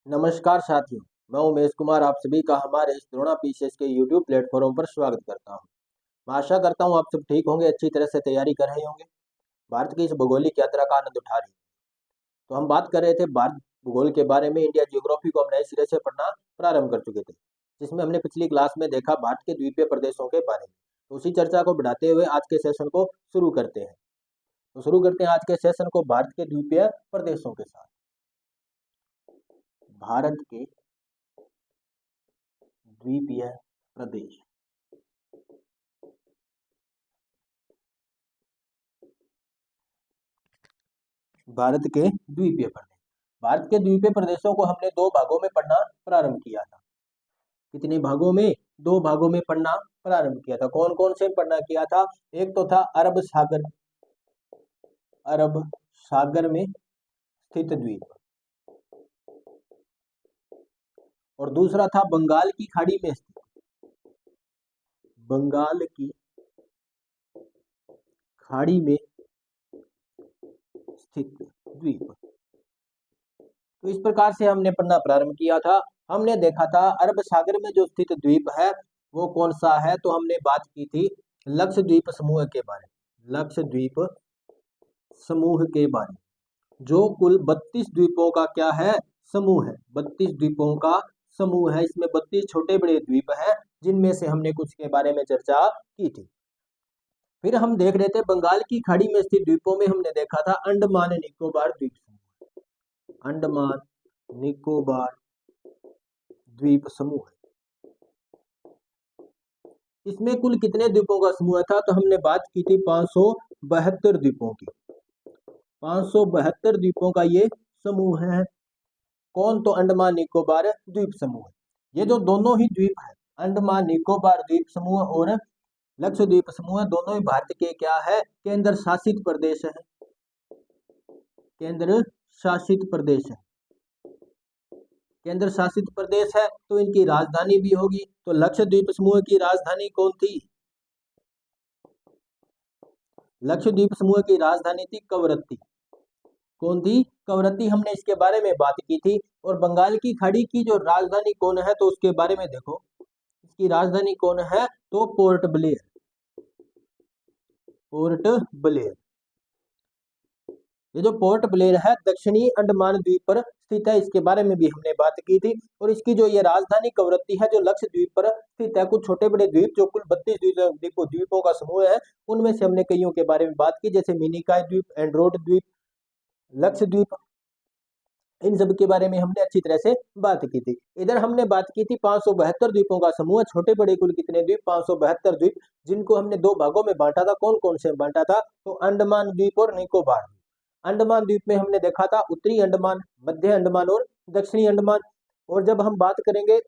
नमस्कार साथियों, मैं उमेश कुमार आप सभी का हमारे इस द्रोणा पीसीएस के यूट्यूब प्लेटफॉर्म पर स्वागत करता हूं। मैं आशा करता हूं आप सब ठीक होंगे, अच्छी तरह से तैयारी कर रहे होंगे, भारत की इस भौगोलिक यात्रा का आनंद उठा रहे हैं। तो हम बात कर रहे थे भारत भूगोल के बारे में। इंडिया जियोग्राफी को हम नए सिरे से पढ़ना प्रारंभ कर चुके थे, जिसमें हमने पिछली क्लास में देखा भारत के द्वीपीय प्रदेशों के बारे में। तो उसी चर्चा को बढ़ाते हुए आज के सेशन को शुरू करते हैं। तो शुरू करते हैं आज के सेशन को भारत के द्वीपीय प्रदेशों के साथ। भारत के द्वीपीय प्रदेश। भारत के द्वीपीय प्रदेश। भारत के द्वीपीय प्रदेशों को हमने दो भागों में पढ़ना प्रारंभ किया था। कितने भागों में? दो भागों में पढ़ना प्रारंभ किया था। कौन कौन से पढ़ना किया था? एक तो था अरब सागर, अरब सागर में स्थित द्वीप, और दूसरा था बंगाल की खाड़ी में स्थित, बंगाल की खाड़ी में स्थित द्वीप। तो इस प्रकार से हमने पढ़ना प्रारंभ किया था। हमने देखा था अरब सागर में जो स्थित द्वीप है वो कौन सा है, तो हमने बात की थी लक्षद्वीप समूह के बारे में, लक्षद्वीप समूह के बारे में, जो कुल 32 द्वीपों का क्या है? समूह है। 32 द्वीपों का समूह है। इसमें 32 छोटे बड़े द्वीप हैं, जिनमें से हमने कुछ के बारे में चर्चा की थी। फिर हम देख रहे थे बंगाल की खाड़ी में स्थित द्वीपों में हमने देखा था अंडमान निकोबार द्वीप समूह, अंडमान निकोबार द्वीप समूह। इसमें कुल कितने द्वीपों का समूह था? तो हमने बात की थी 572 द्वीपों की। 572 द्वीपों का ये समूह है। कौन? तो अंडमान निकोबार द्वीप समूह। ये जो दोनों ही द्वीप है, अंडमान निकोबार द्वीप समूह और लक्षद्वीप समूह, दोनों ही भारत के क्या है? केंद्र शासित प्रदेश है, केंद्र शासित प्रदेश है। केंद्र शासित प्रदेश है तो इनकी राजधानी भी होगी। तो लक्षद्वीप समूह की राजधानी कौन थी? लक्षद्वीप समूह की राजधानी थी कवरत्ती। कौन थी? कवरत्ती। हमने इसके बारे में बात की थी। और बंगाल की खाड़ी की जो राजधानी कौन है, तो उसके बारे में देखो, इसकी राजधानी कौन है? तो पोर्ट ब्लेयर, पोर्ट ब्लेयर। ये जो पोर्ट ब्लेयर है दक्षिणी अंडमान द्वीप पर स्थित है, इसके बारे में भी हमने बात की थी। और इसकी जो ये राजधानी कवरत्ती है, जो लक्षद्वीप पर स्थित है, कुछ छोटे बड़े द्वीप जो कुल 32 द्वीपों का समूह है, उनमें से हमने कईयों के बारे में बात की, जैसे मिनिकॉय द्वीप, एंड्रोट द्वीप, लक्षद्वीप, इन सब के बारे में हमने अच्छी तरह से बात की थी। इधर हमने बात की थी 572 द्वीपों का समूह, छोटे बड़े कुल कितने द्वीप? 572 द्वीप, जिनको हमने दो भागों में बांटा था। कौन कौन से बांटा था? तो अंडमान द्वीप और निकोबार द्वीप। अंडमान द्वीप में हमने देखा था उत्तरी अंडमान, मध्य अंडमान और दक्षिणी अंडमान। और जब हम बात करेंगे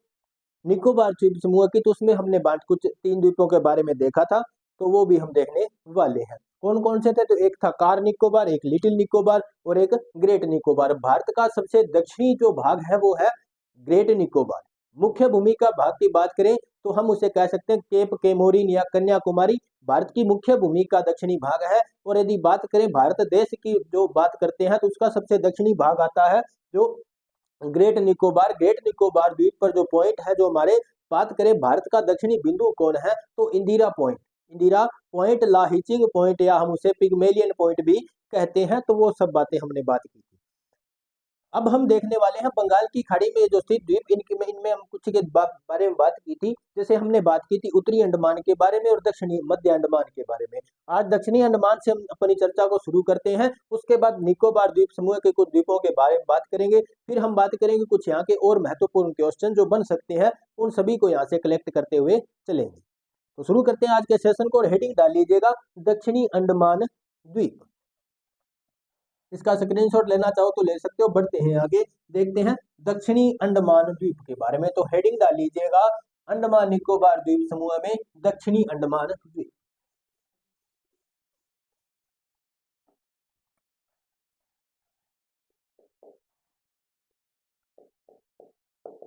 निकोबार द्वीप समूह की, तो उसमें हमने बांट कुछ 3 द्वीपों के बारे में देखा था, तो वो भी हम देखने वाले हैं। कौन कौन से थे? तो एक था कार निकोबार, एक लिटिल निकोबार और एक ग्रेट निकोबार। भारत का सबसे दक्षिणी जो भाग है वो है ग्रेट निकोबार। मुख्य भूमि का भाग की बात करें तो हम उसे कह सकते हैं केप केमोरिन या कन्याकुमारी, भारत की मुख्य भूमि का दक्षिणी भाग है। और यदि बात करें भारत देश की जो बात करते हैं, तो उसका सबसे दक्षिणी भाग आता है जो ग्रेट निकोबार। ग्रेट निकोबार द्वीप पर जो पॉइंट है, जो हमारे बात करें भारत का दक्षिणी बिंदु कौन है, तो इंदिरा पॉइंट, इंदिरा पॉइंट, लाहिचिंग पॉइंट, या हम उसे पिग्मेलियन पॉइंट भी कहते हैं। तो वो सब बातें हमने बात की थी। अब हम देखने वाले हैं बंगाल की खाड़ी में जो स्थित द्वीप, इनमें हम कुछ के बारे में बात की थी। जैसे हमने बात की थी उत्तरी अंडमान के बारे में और दक्षिणी मध्य अंडमान के बारे में। आज दक्षिणी अंडमान से हम अपनी चर्चा को शुरू करते हैं। उसके बाद निकोबार द्वीप समूह के कुछ द्वीपों के बारे में बात करेंगे। फिर हम बात करेंगे कुछ यहाँ के और महत्वपूर्ण क्वेश्चन जो बन सकते हैं, उन सभी को यहाँ से कलेक्ट करते हुए चलेंगे। तो शुरू करते हैं आज के सेशन को, और हेडिंग डाल लीजिएगा दक्षिणी अंडमान द्वीप। इसका स्क्रीनशॉट लेना चाहो तो ले सकते हो। बढ़ते हैं आगे, देखते हैं दक्षिणी अंडमान द्वीप के बारे में। तो हेडिंग डाल लीजिएगा अंडमान निकोबार द्वीप समूह में दक्षिणी अंडमान द्वीप।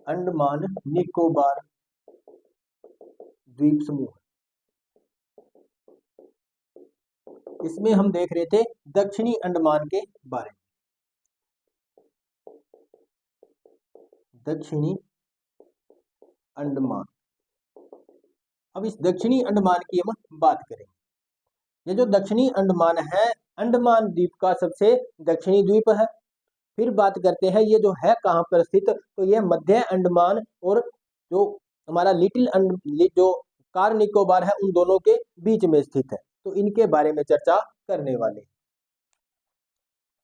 अंडमान निकोबार द्वीप समूह, इसमें हम देख रहे थे दक्षिणी अंडमान के बारे में। दक्षिणी अंडमान। अब इस दक्षिणी अंडमान की हम बात करेंगे। ये जो दक्षिणी अंडमान है, अंडमान द्वीप का सबसे दक्षिणी द्वीप है। फिर बात करते हैं ये जो है कहाँ पर स्थित, तो ये मध्य अंडमान और जो हमारा जो कार निकोबार है उन दोनों के बीच में स्थित है। तो इनके बारे में चर्चा करने वाले।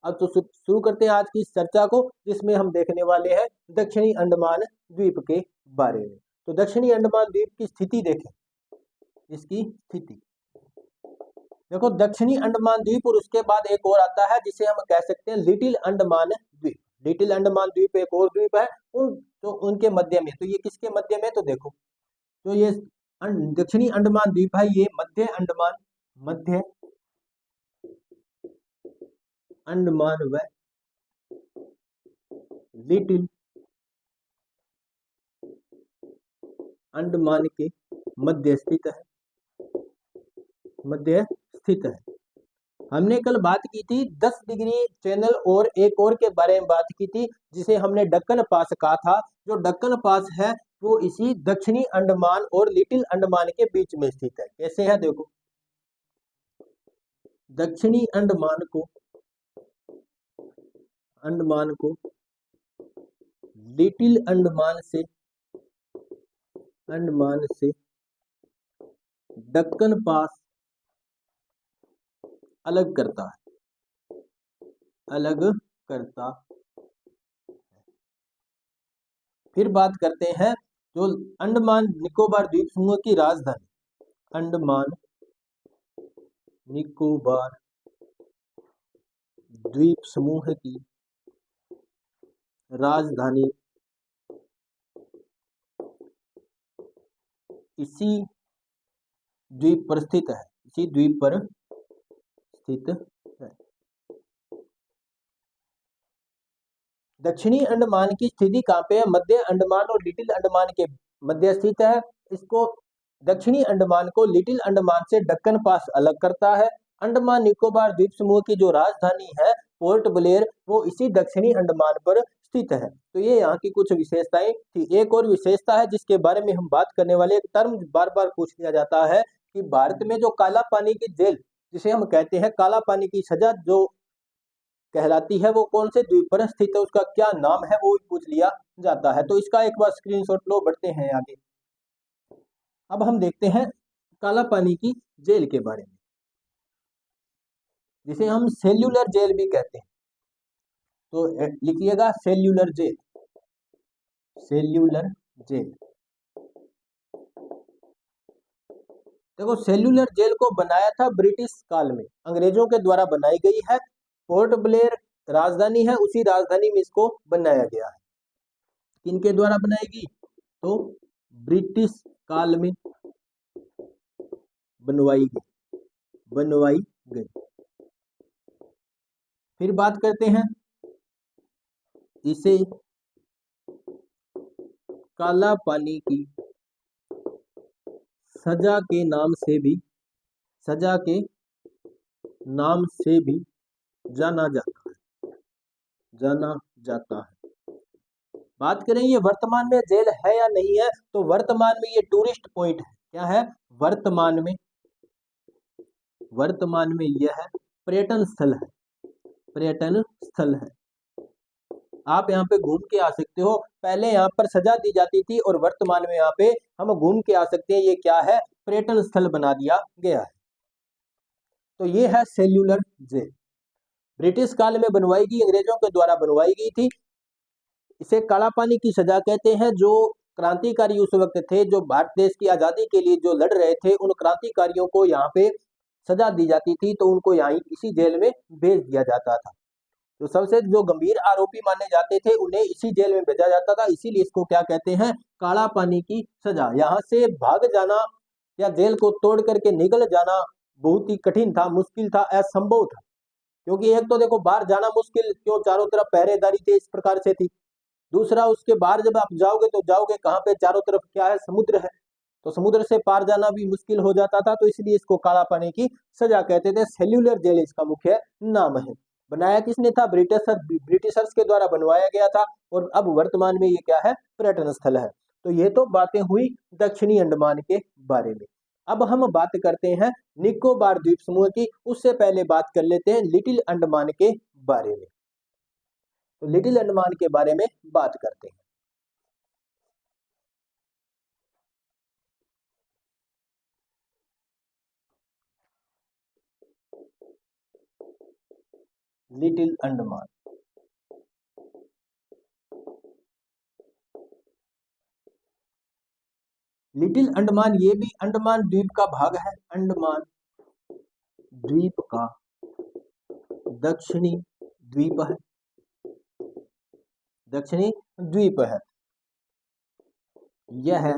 अब तो शुरू करते हैं आज की इस चर्चा को, जिसमें हम देखने वाले हैं दक्षिणी अंडमान द्वीप के बारे में। तो दक्षिणी अंडमान द्वीप की स्थिति देखें। इसकी स्थिति देखो, दक्षिणी अंडमान द्वीप और उसके बाद एक और आता है जिसे हम कह सकते हैं लिटिल अंडमान द्वीप। लिटिल अंडमान द्वीप एक और द्वीप है तो उनके मध्य में। तो ये किसके मध्य में, तो देखो तो ये दक्षिणी अंडमान द्वीप है, ये मध्य अंडमान व लिटिल अंडमान के मध्य स्थित है। हमने कल बात की थी 10 डिग्री चैनल और एक और के बारे में बात की थी, जिसे हमने डक्कन पास कहा था। जो डक्कन पास है वो इसी दक्षिणी अंडमान और लिटिल अंडमान के बीच में स्थित है। कैसे है देखो, दक्षिणी अंडमान को लिटिल अंडमान से डक्कन पास अलग करता है। फिर बात करते हैं जो अंडमान निकोबार द्वीप समूह की राजधानी, अंडमान निकोबार द्वीप समूह की राजधानी इसी द्वीप पर स्थित है। दक्षिणी अंडमान की स्थिति कहाँ पे है, मध्य अंडमान और लिटिल अंडमान के मध्य स्थित है। इसको दक्षिणी अंडमान को लिटिल अंडमान से डक्कन पास अलग करता है। अंडमान निकोबार द्वीप समूह की जो राजधानी है पोर्ट ब्लेयर, वो इसी दक्षिणी अंडमान पर स्थित है। तो ये यहाँ की कुछ विशेषताएं थी। एक और विशेषता है जिसके बारे में हम बात करने वाले, एक टर्म बार बार पूछ लिया जाता है कि भारत में जो काला पानी की जेल, जिसे हम कहते हैं काला पानी की सजा जो कहलाती है, वो कौन से द्वीप पर स्थित है, उसका क्या नाम है, वो पूछ लिया जाता है। तो इसका एक बार स्क्रीनशॉट लो, बढ़ते हैं आगे। अब हम देखते हैं काला पानी की जेल के बारे में, जिसे हम सेल्यूलर जेल भी कहते हैं। तो लिखिएगा सेल्यूलर जेल। देखो, सेल्यूलर जेल को बनाया था ब्रिटिश काल में, अंग्रेजों के द्वारा बनाई गई है। पोर्ट ब्लेयर राजधानी है, उसी राजधानी में इसको बनाया गया है। किनके द्वारा बनाई गई, तो ब्रिटिश काल में बनवाई गई। फिर बात करते हैं, इसे काला पानी की सजा के नाम से भी जाना जाता है। बात करें ये वर्तमान में जेल है या नहीं है, तो वर्तमान में ये टूरिस्ट पॉइंट है। क्या है, वर्तमान में यह पर्यटन स्थल है। आप यहाँ पे घूम के आ सकते हो। पहले यहाँ पर सजा दी जाती थी और वर्तमान में यहाँ पे हम घूम के आ सकते हैं। ये क्या है, पर्यटन स्थल बना दिया गया है। तो ये है सेल्यूलर जेल, ब्रिटिश काल में बनवाई गई, अंग्रेजों के द्वारा बनवाई गई थी। इसे काला पानी की सजा कहते हैं। जो क्रांतिकारी उस वक्त थे, जो भारत देश की आजादी के लिए जो लड़ रहे थे, उन क्रांतिकारियों को यहाँ पे सजा दी जाती थी, तो उनको यहाँ इसी जेल में भेज दिया जाता था। तो सबसे जो गंभीर आरोपी माने जाते थे, उन्हें इसी जेल में भेजा जाता था। इसीलिए इसको क्या कहते हैं, काला पानी की सजा। यहाँ से भाग जाना या जेल को तोड़ करके निकल जाना बहुत ही कठिन था, मुश्किल था, असंभव था। क्योंकि एक तो देखो बाहर जाना मुश्किल, क्यों, चारों तरफ पहरेदारी थे, इस प्रकार से थी। दूसरा, उसके बाहर जब आप जाओगे तो जाओगे कहाँ पे, चारों तरफ क्या है, समुद्र है। तो समुद्र से पार जाना भी मुश्किल हो जाता था। तो इसलिए इसको काला पानी की सजा कहते थे। सेल्यूलर जेल इसका मुख्य नाम है। बनाया किसने था? ब्रिटिशर्स के द्वारा बनवाया गया था, और अब वर्तमान में ये क्या है? पर्यटन स्थल है। तो ये तो बातें हुई दक्षिणी अंडमान के बारे में। अब हम बात करते हैं निकोबार द्वीप समूह की। उससे पहले बात कर लेते हैं लिटिल अंडमान के बारे में। तो लिटिल अंडमान के बारे में बात करते हैं। लिटिल अंडमान, लिटिल अंडमान ये भी अंडमान द्वीप का भाग है। अंडमान द्वीप का दक्षिणी द्वीप है, दक्षिणी द्वीप है। यह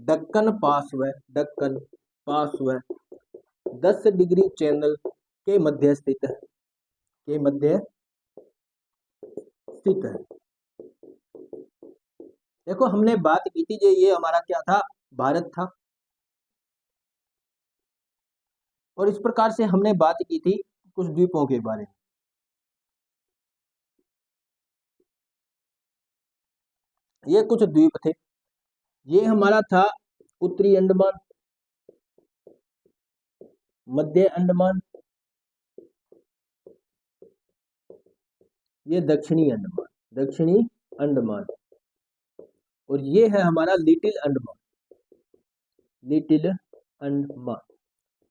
दक्कन पार्श्व 10 डिग्री चैनल के मध्य स्थित है, देखो हमने बात की थी जो ये हमारा क्या था? भारत था। और इस प्रकार से हमने बात की थी कुछ द्वीपों के बारे में। ये कुछ द्वीप थे। ये हमारा था उत्तरी अंडमान, मध्य अंडमान, ये दक्षिणी अंडमान, और ये है हमारा लिटिल अंडमान।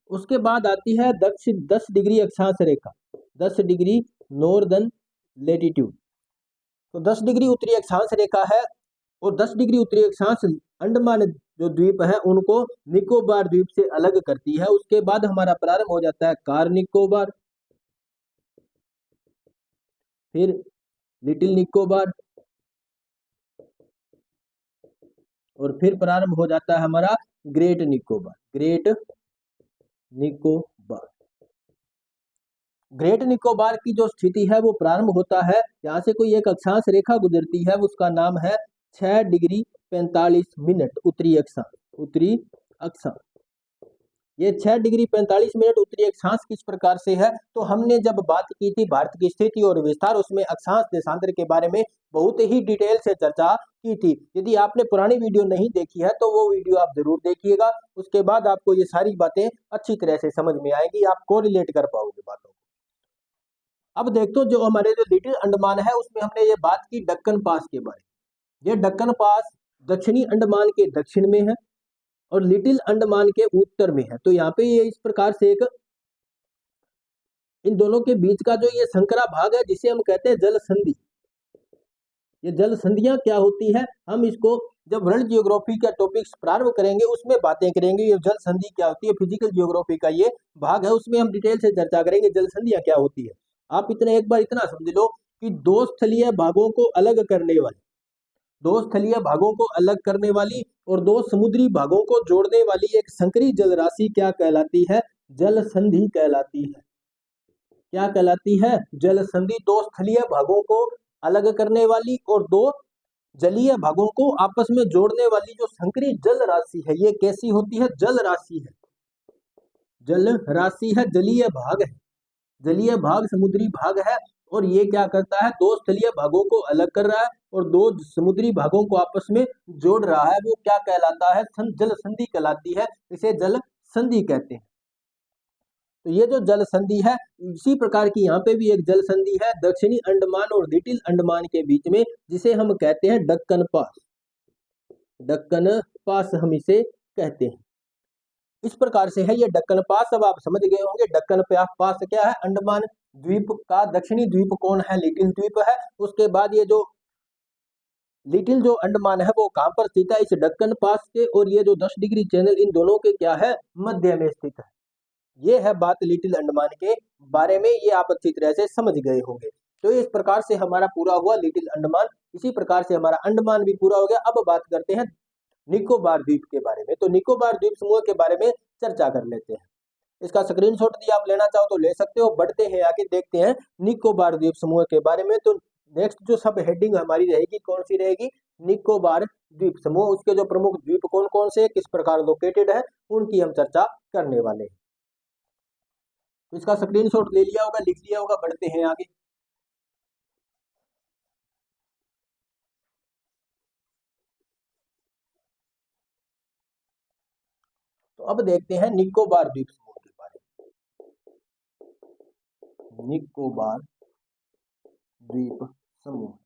उसके बाद आती है 10 डिग्री अक्षांश रेखा, 10 डिग्री नॉर्दर्न लेटीट्यूड। तो 10 डिग्री उत्तरी अक्षांश रेखा है, और 10 डिग्री उत्तरी अक्षांश अंडमान जो द्वीप है उनको निकोबार द्वीप से अलग करती है। उसके बाद हमारा प्रारंभ हो जाता है कार निकोबार, फिर लिटिल निकोबार, और फिर प्रारंभ हो जाता है हमारा ग्रेट निकोबार। ग्रेट निकोबार की जो स्थिति है वो प्रारंभ होता है, यहाँ से कोई एक अक्षांश रेखा गुजरती है, उसका नाम है 6 डिग्री 45 मिनट उत्तरी अक्षांश। ये 6 डिग्री 45 मिनट उत्तरी अक्षांश किस प्रकार से है? तो हमने जब बात की थी भारत की स्थिति और विस्तार, उसमें अक्षांश देशांतर के बारे में बहुत ही डिटेल से चर्चा की थी। यदि आपने पुरानी वीडियो नहीं देखी है तो वो वीडियो आप जरूर देखिएगा। उसके बाद आपको ये सारी बातें अच्छी तरह से समझ में आएगी, आप कोरिलेट कर पाओगे बातों को। अब देखो जो हमारे जो लिटिल अंडमान है उसमें हमने ये बात की दक्कन पास के बारे में। ये दक्कन पास दक्षिणी अंडमान के दक्षिण में है और लिटिल अंडमान के उत्तर में है। तो यहाँ पे ये इस प्रकार से एक इन दोनों के बीच का जो ये संकरा भाग है जिसे हम कहते हैं जल संधि। ये जल संधियां क्या होती है, हम इसको जब वर्ल्ड जियोग्राफी का टॉपिक्स प्रारंभ करेंगे उसमें बातें करेंगे। ये जल संधि क्या होती है, फिजिकल जियोग्राफी का ये भाग है, उसमें हम डिटेल से चर्चा करेंगे जल संधियां क्या होती है। आप इतने एक बार इतना समझ लो कि दो स्थलीय भागों को अलग करने वाली और दो समुद्री भागों को जोड़ने वाली एक संकरी जल राशि क्या कहलाती है? जल संधि कहलाती है। क्या कहलाती है? जल संधि। दो स्थलीय भागों को अलग करने वाली और दो जलीय भागों को आपस में जोड़ने वाली जो संकरी जल राशि है, ये कैसी होती है? जल राशि है, जलीय भाग समुद्री भाग है, और ये क्या करता है? दो स्थलीय भागों को अलग कर रहा है और दो समुद्री भागों को आपस में जोड़ रहा है। वो क्या कहलाता है? जल संधि कहलाती है, इसे जल संधि कहते हैं। तो ये जो जल संधि है इसी प्रकार की यहाँ पे भी एक जल संधि है दक्षिणी अंडमान और लिटिल अंडमान के बीच में, जिसे हम कहते हैं दक्कन पास हम इसे कहते हैं। इस प्रकार से है ये दक्कन पास। अब आप समझ गए होंगे दक्कन पास क्या है। अंडमान द्वीप का दक्षिणी द्वीप कौन है? लिटिल द्वीप है। उसके बाद ये जो लिटिल जो अंडमान है वो कहां पर स्थित है? इस दक्कन पास के, और ये जो 10 डिग्री चैनल इन दोनों के क्या है? मध्य में स्थित है। ये है बात लिटिल अंडमान के बारे में, ये आप अच्छी तरह से समझ गए होंगे। तो इस प्रकार से हमारा पूरा हुआ लिटिल अंडमान। इसी प्रकार से हमारा अंडमान भी पूरा हो गया। अब बात करते हैं निकोबार द्वीप के बारे में। तो निकोबार द्वीप समूह के बारे में चर्चा कर लेते हैं। इसका स्क्रीनशॉट यदि आप लेना चाहो तो ले सकते हो। बढ़ते हैं आगे, देखते हैं निकोबार द्वीप समूह के बारे में। तो नेक्स्ट जो सब हेडिंग हमारी रहेगी कौन सी रहेगी? निकोबार द्वीप समूह। उसके जो प्रमुख द्वीप कौन कौन से, किस प्रकार लोकेटेड है, उनकी हम चर्चा करने वाले हैं। तो इसका स्क्रीनशॉट ले लिया होगा, लिख लिया होगा, बढ़ते हैं आगे। तो अब देखते हैं निकोबार द्वीप समूह के बारे में। निकोबार द्वीप समूह,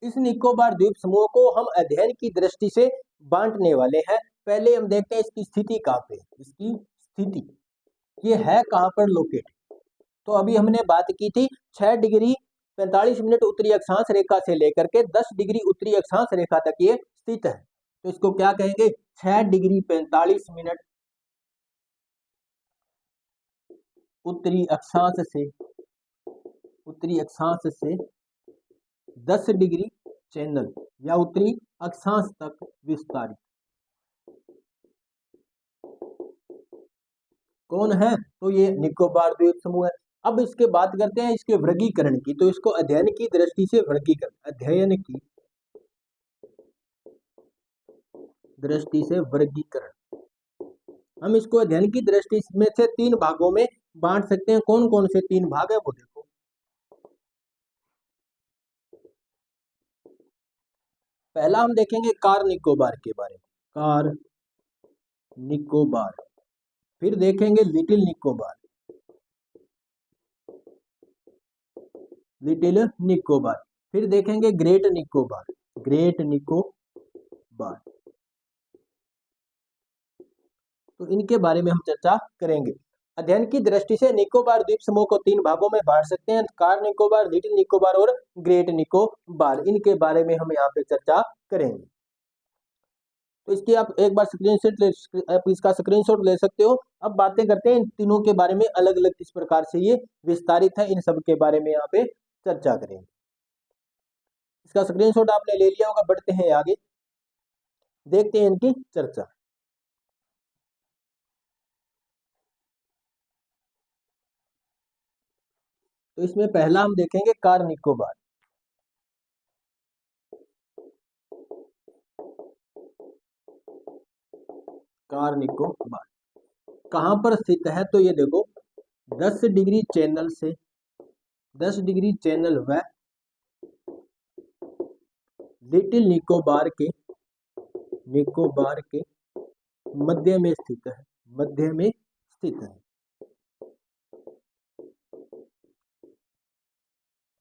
इस निकोबार द्वीप समूह को हम अध्ययन की दृष्टि से बांटने वाले हैं। पहले हम देखते हैं इसकी स्थिति कहाँ पे, इसकी स्थिति ये है कहाँ पर लोकेट। तो अभी हमने बात की थी 6 डिग्री 45 मिनट उत्तरी अक्षांश रेखा से लेकर के 10 डिग्री उत्तरी अक्षांश रेखा तक ये स्थित है। तो इसको क्या कहेंगे, 6 डिग्री 45 मिनट उत्तरी अक्षांश से 10 डिग्री चैनल या उत्तरी अक्षांश तक विस्तारित कौन है, तो ये निकोबार द्वीप समूह है। अब इसके बात करते हैं इसके वर्गीकरण की। तो इसको अध्ययन की दृष्टि से वर्गीकरण, अध्ययन की दृष्टि से वर्गीकरण, हम इसको अध्ययन की दृष्टि में से 3 भागों में बांट सकते हैं। कौन कौन से 3 भाग है वो देखो। पहला हम देखेंगे कार निकोबार के बारे में, कार निकोबार। फिर देखेंगे लिटिल निकोबार, लिटिल निकोबार। फिर देखेंगे ग्रेट निकोबार, ग्रेट निकोबार। तो इनके बारे में हम चर्चा करेंगे। अध्ययन की दृष्टि से निकोबार द्वीप समूह को 3 भागों में बांट सकते हैं, कार निकोबार, लिटिल निकोबार और ग्रेट निकोबार। इनके बारे में हम यहाँ पे चर्चा करेंगे। तो इसकी आप एक बार इसका स्क्रीनशॉट ले सकते हो। अब बातें करते हैं इन तीनों के बारे में, अलग अलग किस प्रकार से ये विस्तारित है, इन सब के बारे में यहाँ पे चर्चा करेंगे। इसका स्क्रीनशॉट आपने ले लिया होगा, बढ़ते हैं आगे, देखते हैं इनकी चर्चा। तो इसमें पहला हम देखेंगे कार निकोबार। कार निकोबार कहां पर स्थित है, तो ये देखो 10 डिग्री चैनल से 10 डिग्री चैनल व लिटिल निकोबार के मध्य में स्थित है, मध्य में स्थित है।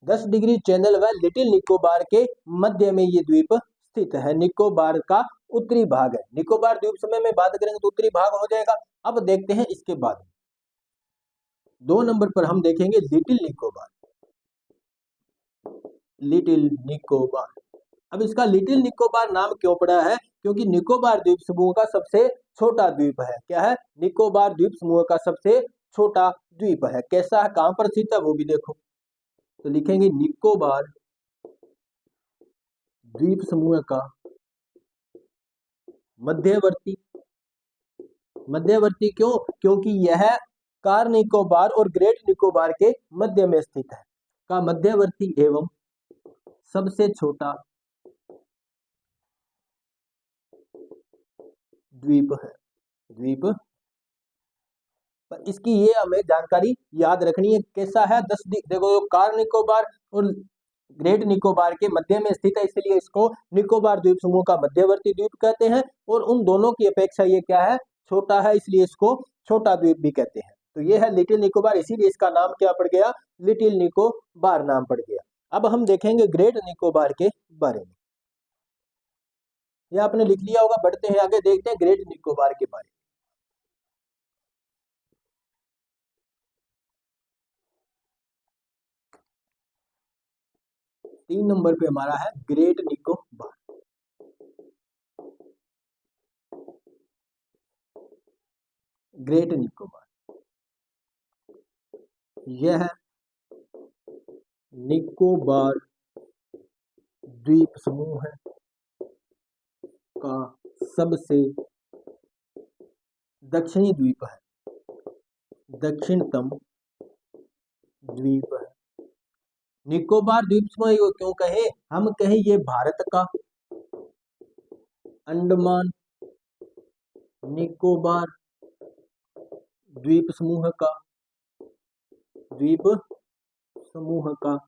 10 डिग्री चैनल व लिटिल निकोबार के मध्य में ये द्वीप स्थित है। निकोबार का उत्तरी भाग है। निकोबार द्वीप समूह में बात करेंगे तो उत्तरी भाग हो जाएगा। अब देखते हैं इसके बाद 2 नंबर पर हम देखेंगे लिटिल निकोबार, लिटिल निकोबार। अब इसका लिटिल निकोबार नाम क्यों पड़ा है, क्योंकि निकोबार द्वीप समूह का सबसे छोटा द्वीप है। क्या है, निकोबार द्वीप समूह का सबसे छोटा द्वीप है। कैसा है, कहां पर स्थित है वो भी देखो। तो लिखेंगे निकोबार द्वीप समूह का मध्यवर्ती, मध्यवर्ती क्यों, क्योंकि यह कार निकोबार और ग्रेट निकोबार के मध्य में स्थित है। का मध्यवर्ती एवं सबसे छोटा द्वीप है, द्वीप। पर इसकी ये हमें जानकारी याद रखनी है, कैसा है, देखो कार निकोबार और ग्रेट निकोबार के मध्य में स्थित है, इसलिए इसको निकोबार द्वीप समूह का मध्यवर्ती द्वीप कहते हैं। और उन दोनों की अपेक्षा ये क्या है, छोटा है, इसलिए इसको छोटा द्वीप भी कहते हैं। तो ये है लिटिल निकोबार, इसीलिए इसका नाम क्या पड़ गया, लिटिल निकोबार नाम पड़ गया। अब हम देखेंगे ग्रेट निकोबार के बारे में, यह आपने लिख लिया होगा, बढ़ते हैं आगे, देखते हैं ग्रेट निकोबार के बारे में। 3 नंबर पे हमारा है ग्रेट निकोबार। ग्रेट निकोबार यह निकोबार द्वीप समूह का सबसे दक्षिणी द्वीप है, दक्षिणतम द्वीप है। निकोबार द्वीप समूह क्यों कहे, हम कहे ये भारत का अंडमान निकोबार द्वीप समूह का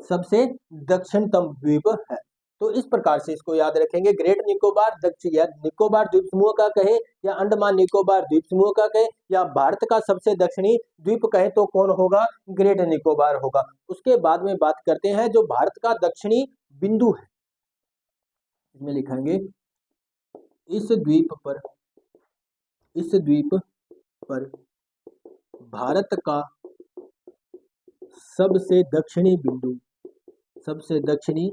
सबसे दक्षिणतम द्वीप है। तो इस प्रकार से इसको याद रखेंगे। ग्रेट निकोबार या निकोबार द्वीप समूह का कहे या अंडमान निकोबार द्वीप समूह का कहे या भारत का सबसे दक्षिणी द्वीप कहे तो कौन होगा? ग्रेट निकोबार होगा। उसके बाद में बात करते हैं जो भारत का दक्षिणी बिंदु है, इसमें लिखेंगे इस द्वीप पर भारत का सबसे दक्षिणी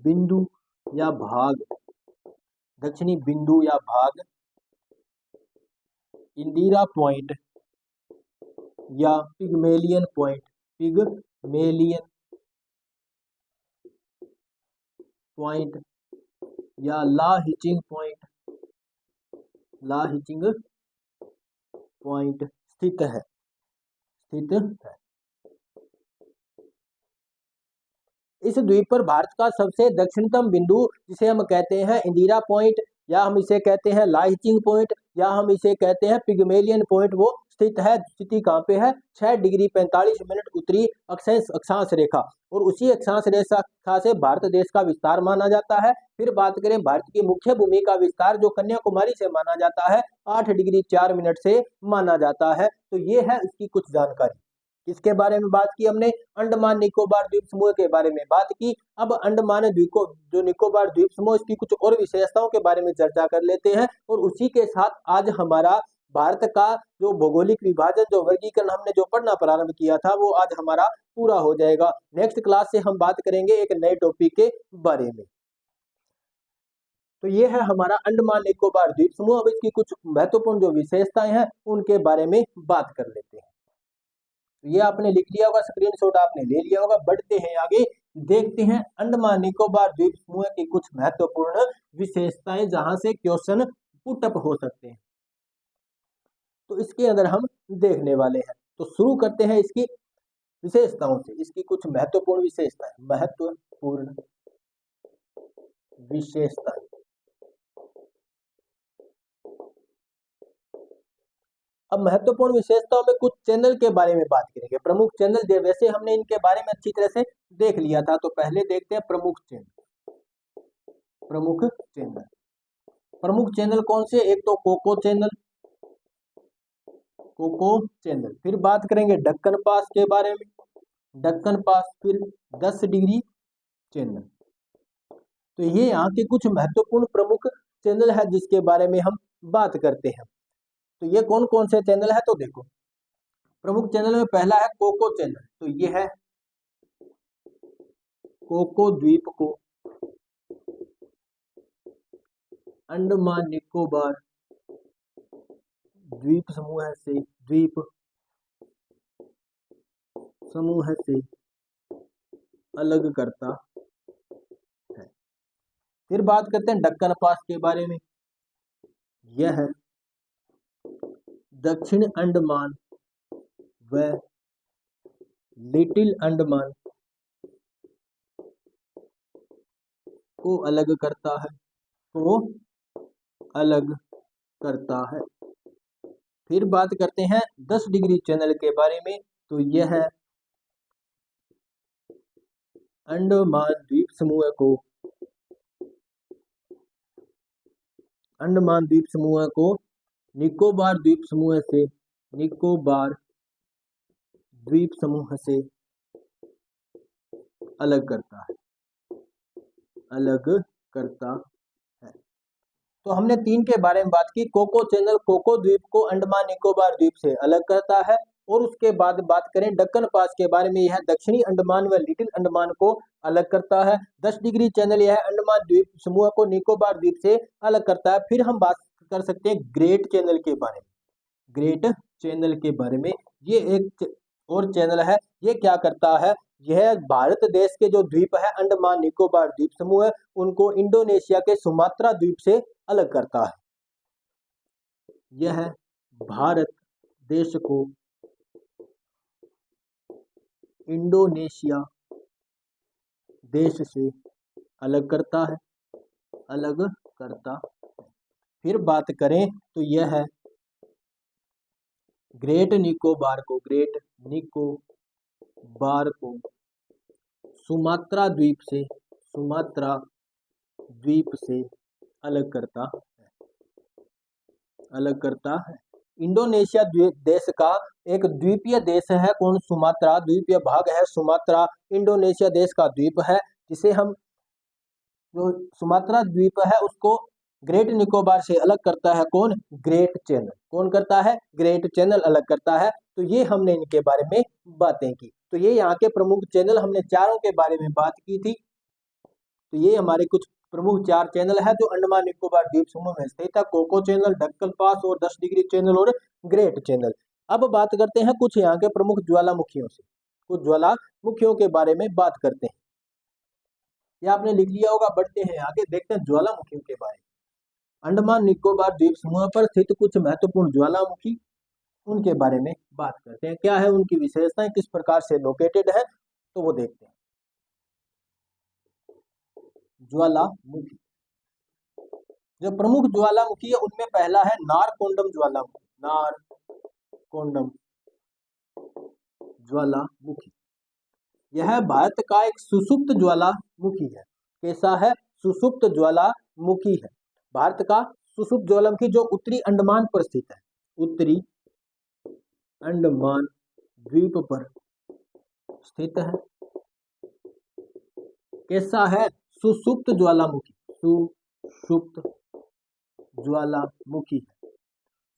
बिंदु या भाग इंदिरा पॉइंट या पिगमेलियन पॉइंट या लाहिचिंग पॉइंट स्थित है। इस द्वीप पर भारत का सबसे दक्षिणतम बिंदु जिसे हम कहते हैं इंदिरा पॉइंट या हम इसे कहते हैं लाहिचिंग पॉइंट या हम इसे कहते हैं पिगमेलियन पॉइंट, वो स्थित है। स्थिति कहाँ पे है? 6 डिग्री 45 मिनट उत्तरी अक्षांश रेखा, और उसी अक्षांश रेखा से भारत देश का विस्तार माना जाता है। फिर बात करें भारत की मुख्य भूमि का विस्तार जो कन्याकुमारी से माना जाता है 8 डिग्री 4 मिनट से माना जाता है। तो ये है इसकी कुछ जानकारी। किसके बारे में बात की हमने? अंडमान निकोबार द्वीप समूह के बारे में बात की। अब अंडमान जो निकोबार द्वीप समूह, इसकी कुछ और विशेषताओं के बारे में चर्चा कर लेते हैं। और उसी के साथ आज हमारा भारत का जो भौगोलिक विभाजन, जो वर्गीकरण हमने जो पढ़ना प्रारंभ किया था, वो आज हमारा पूरा हो जाएगा। नेक्स्ट क्लास से हम बात करेंगे एक नए टॉपिक के बारे में। तो ये है हमारा अंडमान निकोबार द्वीप समूह। अब इसकी कुछ महत्वपूर्ण जो विशेषताएं हैं उनके बारे में बात कर लेते हैं। ये आपने लिख लिया होगा, स्क्रीनशॉट आपने ले लिया होगा। बढ़ते हैं आगे, देखते हैं अंडमान निकोबार द्वीप समूह की कुछ महत्वपूर्ण विशेषताएं जहां से क्वेश्चन पुटअप हो सकते हैं। तो इसके अंदर हम देखने वाले हैं। तो शुरू करते हैं इसकी विशेषताओं से। इसकी कुछ महत्वपूर्ण विशेषताएं। अब महत्वपूर्ण विशेषताओं में कुछ चैनल के बारे में बात करेंगे। प्रमुख चैनल, वैसे हमने इनके बारे में अच्छी तरह से देख लिया था, तो पहले देखते हैं प्रमुख चैनल कौन से? एक तो कोको चैनल, फिर बात करेंगे दक्कन पास के बारे में, फिर 10 डिग्री चैनल। तो ये यहाँ के कुछ महत्वपूर्ण प्रमुख चैनल है जिसके बारे में हम बात करते हैं। तो ये कौन कौन से चैनल है? तो देखो, प्रमुख चैनल में पहला है कोको चैनल। तो ये है कोको द्वीप को अंडमान निकोबार द्वीप समूह से अलग करता है। फिर बात करते हैं दक्कन पास के बारे में। यह दक्षिण अंडमान व लिटिल अंडमान को अलग करता है। फिर बात करते हैं 10 डिग्री चैनल के बारे में। तो यह अंडमान द्वीप समूह को निकोबार द्वीप समूह से अलग करता है। तो हमने 3 के बारे में बात की। कोको चैनल कोको द्वीप को अंडमान निकोबार द्वीप से अलग करता है। और उसके बाद बात करें दक्कन पास के बारे में, यह दक्षिणी अंडमान व लिटिल अंडमान को अलग करता है। 10 डिग्री चैनल यह अंडमान द्वीप समूह को निकोबार द्वीप से अलग करता है। फिर हम बात कर सकते हैं ग्रेट चैनल के बारे में। ये एक और चैनल है। ये क्या करता है? यह भारत देश के जो द्वीप है अंडमान निकोबार द्वीप समूह, उनको इंडोनेशिया के सुमात्रा द्वीप से अलग करता है। यह भारत देश को इंडोनेशिया देश से अलग करता है। फिर बात करें तो यह ग्रेट निकोबार को सुमात्रा द्वीप से अलग करता है। इंडोनेशिया देश का एक द्वीपीय देश है। कौन? सुमात्रा। द्वीपीय भाग है सुमात्रा। इंडोनेशिया देश का द्वीप है, जिसे हम जो सुमात्रा द्वीप है उसको ग्रेट निकोबार से अलग करता है। कौन? Great channel. कौन करता है? ग्रेट चैनल अलग करता है। तो ये हमने इनके बारे में बातें की। तो ये यहाँ के प्रमुख चैनल, हमने चारों के बारे में बात की थी। तो ये हमारे कुछ प्रमुख 4 चैनल है जो अंडमान निकोबार द्वीप समूह में स्थित है। कोको चैनल, डक्कन पास और 10 डिग्री चैनल और ग्रेट चैनल। अब बात करते हैं कुछ यहाँ के प्रमुख ज्वालामुखियों से। कुछ ज्वालामुखियों के बारे में बात करते हैं। ये आपने लिख लिया होगा। बढ़ते हैं आगे, देखते हैं ज्वालामुखियों के बारे में। अंडमान निकोबार द्वीप समूह पर स्थित कुछ महत्वपूर्ण ज्वालामुखी, उनके बारे में बात करते हैं। क्या है उनकी विशेषताएं, किस प्रकार से लोकेटेड है, तो वो देखते हैं। ज्वालामुखी, जो प्रमुख ज्वालामुखी है उनमें पहला है नारकोंडम ज्वालामुखी। यह भारत का एक सुसुप्त ज्वालामुखी है। कैसा है? सुसुप्त ज्वालामुखी है। भारत का सुसुप्त ज्वालामुखी जो उत्तरी अंडमान पर स्थित है। उत्तरी अंडमान द्वीप पर स्थित है। कैसा है? सुसुप्त ज्वालामुखी।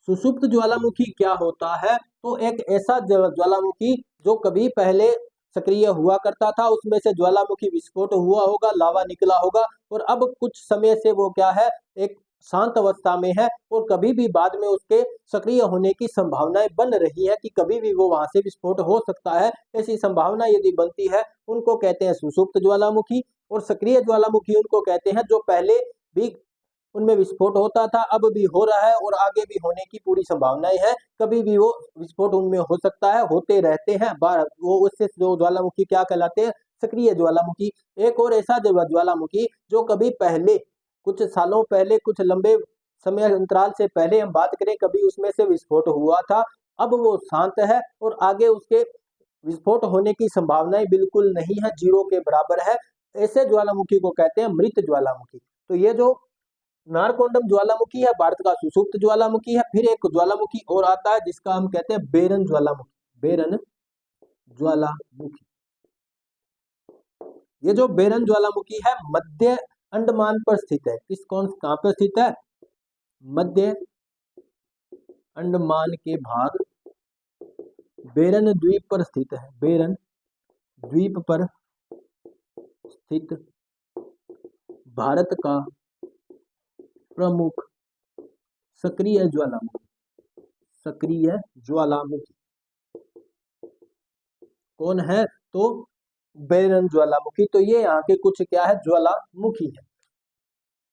सुसुप्त ज्वालामुखी क्या होता है? तो एक ऐसा ज्वालामुखी जो कभी पहले सक्रिय हुआ करता था, उसमें से ज्वालामुखी विस्फोट हुआ होगा, लावा निकला होगा, और अब कुछ समय से वो क्या है, एक शांत अवस्था में है, और कभी भी बाद में उसके सक्रिय होने की संभावनाएं बन रही है कि कभी भी वो वहां से विस्फोट हो सकता है। ऐसी संभावना यदि बनती है उनको कहते हैं सुसुप्त ज्वालामुखी। और सक्रिय ज्वालामुखी उनको कहते हैं जो पहले भी उनमें विस्फोट होता था, अब भी हो रहा है और आगे भी होने की पूरी संभावनाएं हैं। कभी भी वो विस्फोट उनमें हो सकता है, होते रहते हैं। वो उससे जो ज्वालामुखी क्या कहलाते हैं? सक्रिय ज्वालामुखी। एक और ऐसा ज्वालामुखी जो कभी पहले, कुछ सालों पहले, कुछ लंबे समय अंतराल से पहले हम बात करें, कभी उसमें से विस्फोट हुआ था, अब वो शांत है और आगे उसके विस्फोट होने की संभावनाएं बिल्कुल नहीं है, 0 के बराबर है। ऐसे ज्वालामुखी को कहते हैं मृत ज्वालामुखी। तो ये जो नारकोंडम ज्वालामुखी है भारत का सुसुप्त ज्वालामुखी है। फिर एक ज्वालामुखी और आता है जिसका हम कहते हैं बेरन ज्वालामुखी। ये जो बेरन ज्वालामुखी है मध्य अंडमान पर स्थित है। कहां पर स्थित है? मध्य अंडमान के भाग बेरन द्वीप पर स्थित है। बेरन द्वीप पर स्थित भारत का प्रमुख सक्रिय ज्वालामुखी कौन है? तो बेरन ज्वालामुखी। तो ये यहाँ के कुछ क्या है? ज्वालामुखी है।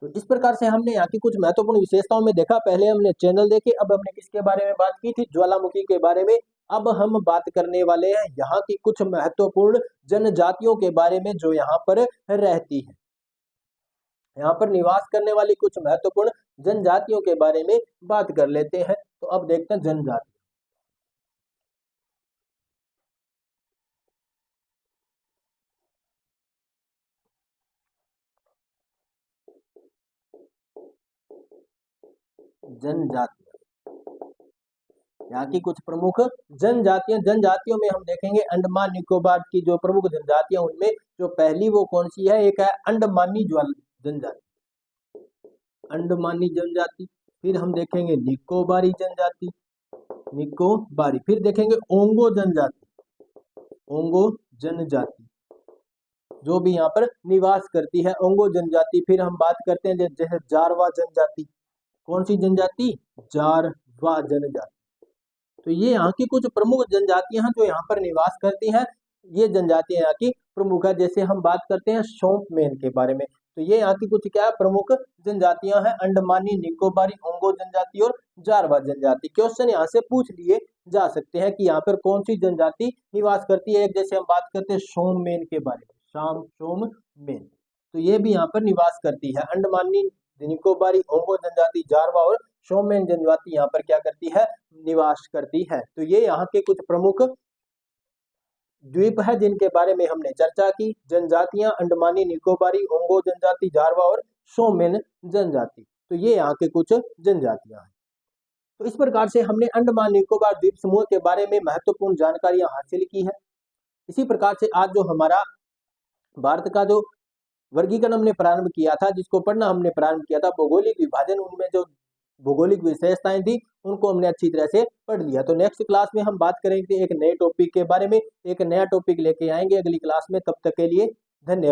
तो इस प्रकार से हमने यहाँ की कुछ महत्वपूर्ण विशेषताओं में देखा। पहले हमने चैनल देखे, अब हमने किसके बारे में बात की थी? ज्वालामुखी के बारे में। अब हम बात करने वाले हैं यहाँ की कुछ महत्वपूर्ण जनजातियों के बारे में जो यहाँ पर रहती है। यहाँ पर निवास करने वाली कुछ महत्वपूर्ण जनजातियों के बारे में बात कर लेते हैं। तो अब देखते हैं जनजाति। यहाँ की कुछ प्रमुख जनजातियों में हम देखेंगे अंडमान निकोबार की जो प्रमुख जनजातियां, उनमें जो पहली वो कौन सी है? एक है अंडमानी जनजाति। फिर हम देखेंगे निकोबारी जनजाति। फिर देखेंगे ओंगो जनजाति जो भी यहाँ पर निवास करती है, ओंगो जनजाति। फिर हम बात करते हैं जैसे जारवा जनजाति। कौन सी जनजाति? जारवा जनजाति। तो ये यहाँ की कुछ प्रमुख जनजातियां हैं जो यहाँ पर निवास करती हैं। ये जनजातियां यहाँ की प्रमुख है। जैसे हम बात करते हैं शोम्पमेन के बारे में, तो ये यहाँ की कुछ क्या है? प्रमुख जनजातियां हैं, अंडमानी, निकोबारी, ओंगो जनजाति और जारवा जनजाति। क्वेश्चन यहाँ से पूछ लिए जा सकते हैं कि यहाँ पर कौन सी जनजाति निवास करती है। एक जैसे हम बात करते हैं शोम्पमेन के बारे में, शोम्पमेन, तो ये भी यहाँ पर निवास करती है। अंडमानी, निकोबारी, ओंगो जनजाति, जारवा और शोमेन जनजाति यहाँ पर क्या करती है, निवास करती है। तो ये यहाँ के कुछ प्रमुख द्वीप है जिनके बारे में हमने चर्चा की। जनजातियां अंडमानी निकोबारी, ओंगो जनजाति, जारवा और शोमेन जनजाति। तो ये यहाँ के कुछ जनजातियां हैं। तो इस प्रकार से हमने अंडमान निकोबार द्वीप समूह के बारे में महत्वपूर्ण जानकारियां हासिल की है। इसी प्रकार से आज जो हमारा भारत का जो वर्गीकरण हमने प्रारंभ किया था, जिसको पढ़ना हमने प्रारंभ किया था, भौगोलिक विभाजन, उनमें जो भौगोलिक विशेषताएं थी उनको हमने अच्छी तरह से पढ़ लिया। तो नेक्स्ट क्लास में हम बात करेंगे एक नए टॉपिक के बारे में, एक नया टॉपिक लेके आएंगे अगली क्लास में। तब तक के लिए धन्यवाद।